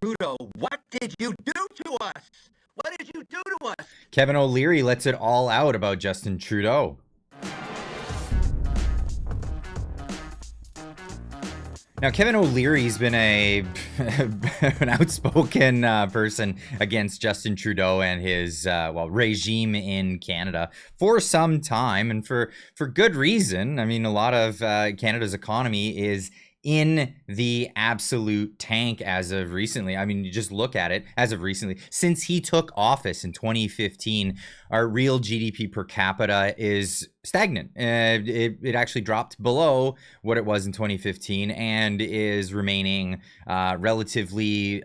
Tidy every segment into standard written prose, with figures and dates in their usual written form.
Trudeau, what did you do to us? What did you do to us? Kevin O'Leary lets it all out about Justin Trudeau. Now, Kevin O'Leary's been an outspoken person against Justin Trudeau and his regime in Canada for some time, and for good reason. I mean, a lot of Canada's economy is in the absolute tank as of recently. I mean, you just look at it as of recently. Since he took office in 2015, our real GDP per capita is stagnant. It actually dropped below what it was in 2015 and is remaining relatively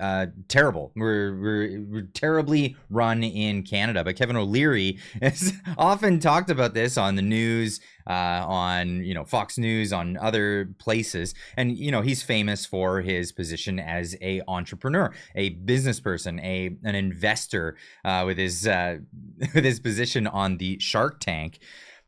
terrible. We're terribly run in Canada. But Kevin O'Leary has often talked about this on the news, on Fox News, on other places, and he's famous for his position as a entrepreneur, a business person, an investor, with his position on the Shark Tank.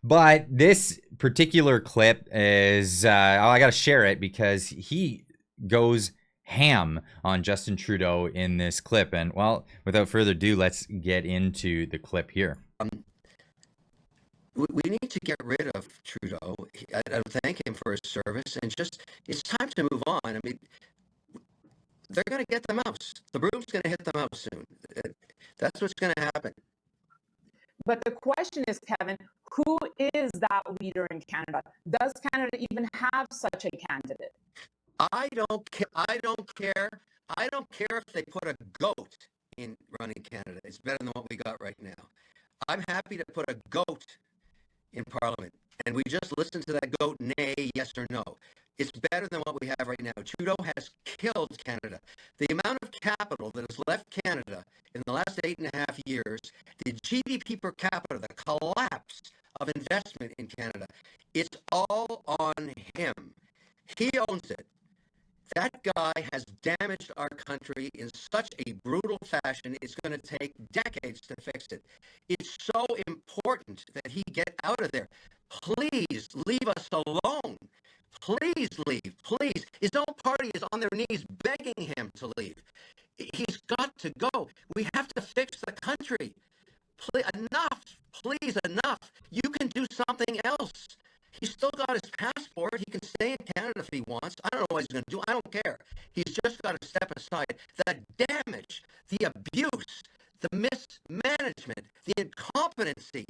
But this particular clip is, I got to share it because he goes ham on Justin Trudeau in this clip. And, well, without further ado, let's get into the clip here. We need to get rid of Trudeau. I thank him for his service, and it's time to move on. I mean, they're going to get the mouse. The broom's going to hit the mouse soon. That's what's going to happen. But the question is, Kevin, who is that leader in Canada? Does Canada even have such a candidate? I don't care. I don't care if they put a goat in running Canada. It's better than what we got right now. I'm happy to put a goat in Parliament, and we just listen to that goat nay, yes or no. It's better than what we have right now. Trudeau has killed Canada. The amount of capital that has left Canada in the last 8.5 years, the GDP per capita, the collapse of investment in Canada, it's all on him. He owns it. That guy has damaged our country in such a brutal fashion, it's going to take decades to fix it. It's so important that he get out of there. Please leave us alone. Please leave. Please. His own party is on their knees begging him to leave. He's got to go. We have to fix the country. Please, enough. Please, enough. You can do something else. He's still got his passport. He can stay in Canada if he wants. I don't know what he's going to do. I don't care. He's just got to step aside. The damage, the abuse, the mismanagement, the incompetency.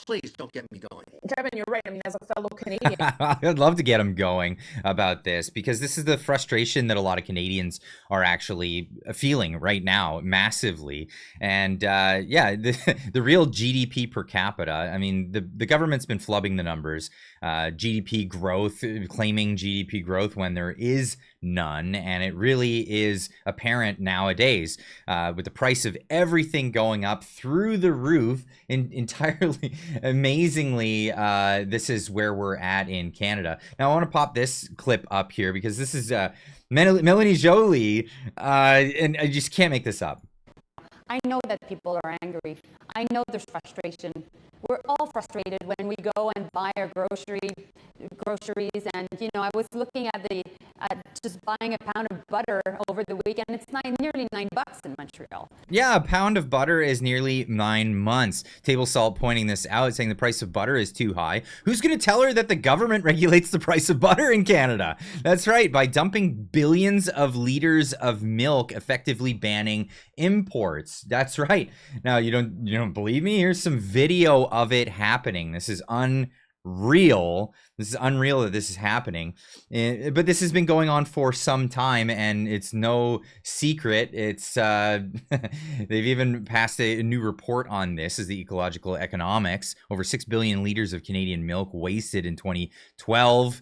Please don't get me going. Kevin, you're right. I mean, as a fellow Canadian, I'd love to get him going about this, because this is the frustration that a lot of Canadians are actually feeling right now, massively. And the real GDP per capita. I mean, the government's been flubbing the numbers. GDP growth, claiming GDP growth when there is none, and it really is apparent nowadays with the price of everything going up through the roof. Entirely amazingly, this is where we're at in Canada. Now I want to pop this clip up here because this is Melanie Joly, and I just can't make this up. I know that people are angry. I know there's frustration. We're all frustrated when we go and buy our groceries, and I was looking at just buying a pound of butter over the weekend. It's nearly $9 in Montreal. Yeah, a pound of butter is nearly 9 months. Table Salt pointing this out, saying the price of butter is too high. Who's going to tell her that the government regulates the price of butter in Canada? That's right, by dumping billions of liters of milk, effectively banning imports. That's right. Now, you don't believe me? Here's some video of it happening. This is unreal. This is unreal that this is happening. But this has been going on for some time, and it's no secret. It's they've even passed a new report on this, as the Ecological Economics. Over 6 billion liters of Canadian milk wasted in 2012.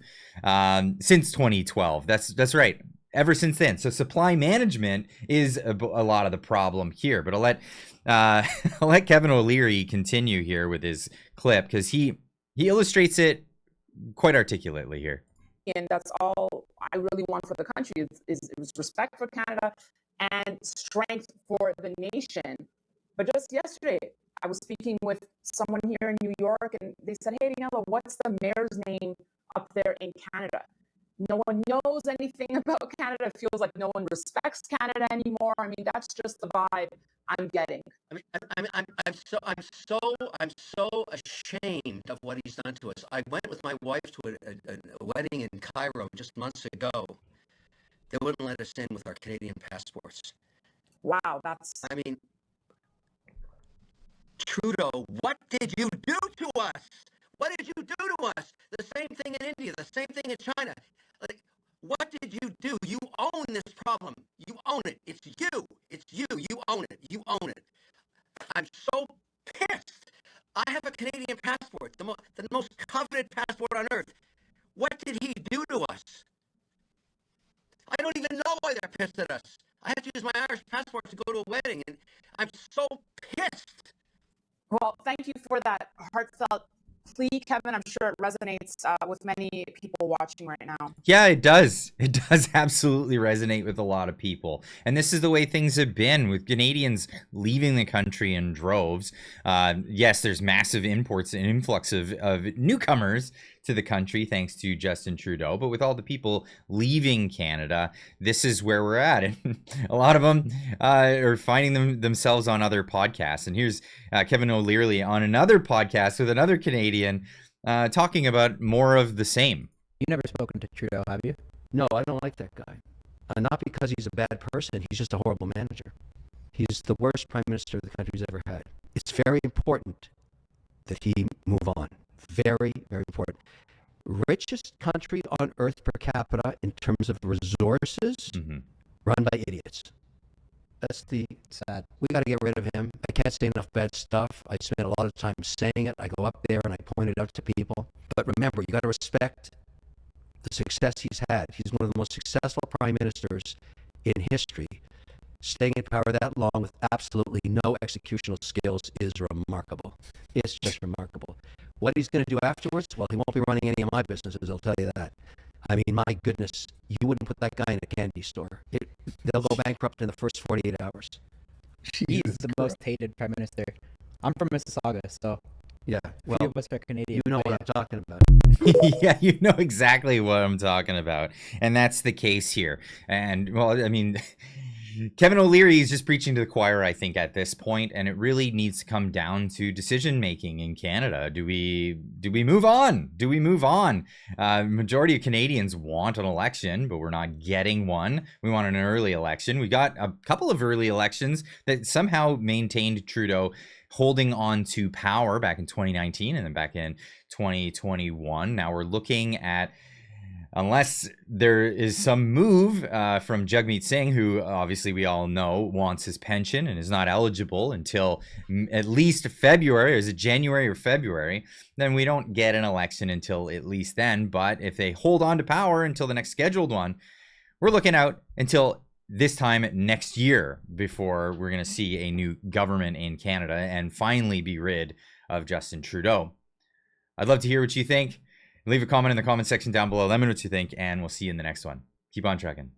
Since 2012. That's right. Ever since then. So supply management is a lot of the problem here. But I'll let Kevin O'Leary continue here with his clip, because he illustrates it quite articulately here. and that's all I really want for the country is respect for Canada and strength for the nation. But just yesterday, I was speaking with someone here in New York, and they said, "Hey, Daniela, what's the mayor's name up there in Canada?" no one knows anything about Canada. It feels like no one respects Canada anymore. I mean, that's just the vibe I'm getting. I mean, I'm so ashamed of what he's done to us. I went with my wife to a wedding in Cairo just months ago. They wouldn't let us in with our Canadian passports. Wow, that's. I mean, Trudeau, what did you do to us? What did you do to us? The same thing in India, the same thing in China. Like, what did you do? You own this problem. You own it. It's you. It's you. You own it. You own it. I'm so pissed. I have a Canadian passport, the most coveted passport on earth. What did he do to us? I don't even know why they're pissed at us. I have to use my Irish passport to go to a wedding, and I'm so pissed. Well, thank you for that heartfelt plea, Kevin. I'm sure it resonates with many people watching right now. Yeah, it does. It does absolutely resonate with a lot of people. And this is the way things have been with Canadians leaving the country in droves. Yes, there's massive imports and influx of newcomers to the country thanks to Justin Trudeau. But with all the people leaving Canada, this is where we're at. And a lot of them are finding themselves on other podcasts. And here's Kevin O'Leary on another podcast with another Canadian talking about more of the same. You've never spoken to Trudeau, have you? No, I don't like that guy. Not because he's a bad person. He's just a horrible manager. He's the worst prime minister the country's ever had. It's very important that he move on. Very, very important. Richest country on earth per capita in terms of resources, run by idiots. That's the sad. We got to get rid of him. I can't say enough bad stuff. I spend a lot of time saying it. I go up there and I point it out to people. But remember, you got to respect the success he's had. He's one of the most successful prime ministers in history. Staying in power that long with absolutely no executional skills is remarkable. It's just remarkable. What he's going to do afterwards, well, he won't be running any of my businesses, I'll tell you that. I mean, my goodness, you wouldn't put that guy in a candy store. They'll go bankrupt in the first 48 hours. He's the most hated prime minister. I'm from Mississauga, so yeah, well, few of us are Canadian. You know what I'm talking about. Yeah, you know exactly what I'm talking about. And that's the case here. And, well, I mean, Kevin O'Leary is just preaching to the choir, I think, at this point, and it really needs to come down to decision making in Canada. Do we move on? Do we move on? Majority of Canadians want an election, but we're not getting one. We want an early election. We got a couple of early elections that somehow maintained Trudeau holding on to power back in 2019 and then back in 2021. Now we're looking at, unless there is some move from Jagmeet Singh, who obviously we all know wants his pension and is not eligible until at least February, or is it January or February, then we don't get an election until at least then. But if they hold on to power until the next scheduled one, we're looking out until this time next year before we're going to see a new government in Canada and finally be rid of Justin Trudeau. I'd love to hear what you think. Leave a comment in the comment section down below. Let me know what you think, and we'll see you in the next one. Keep on trekking.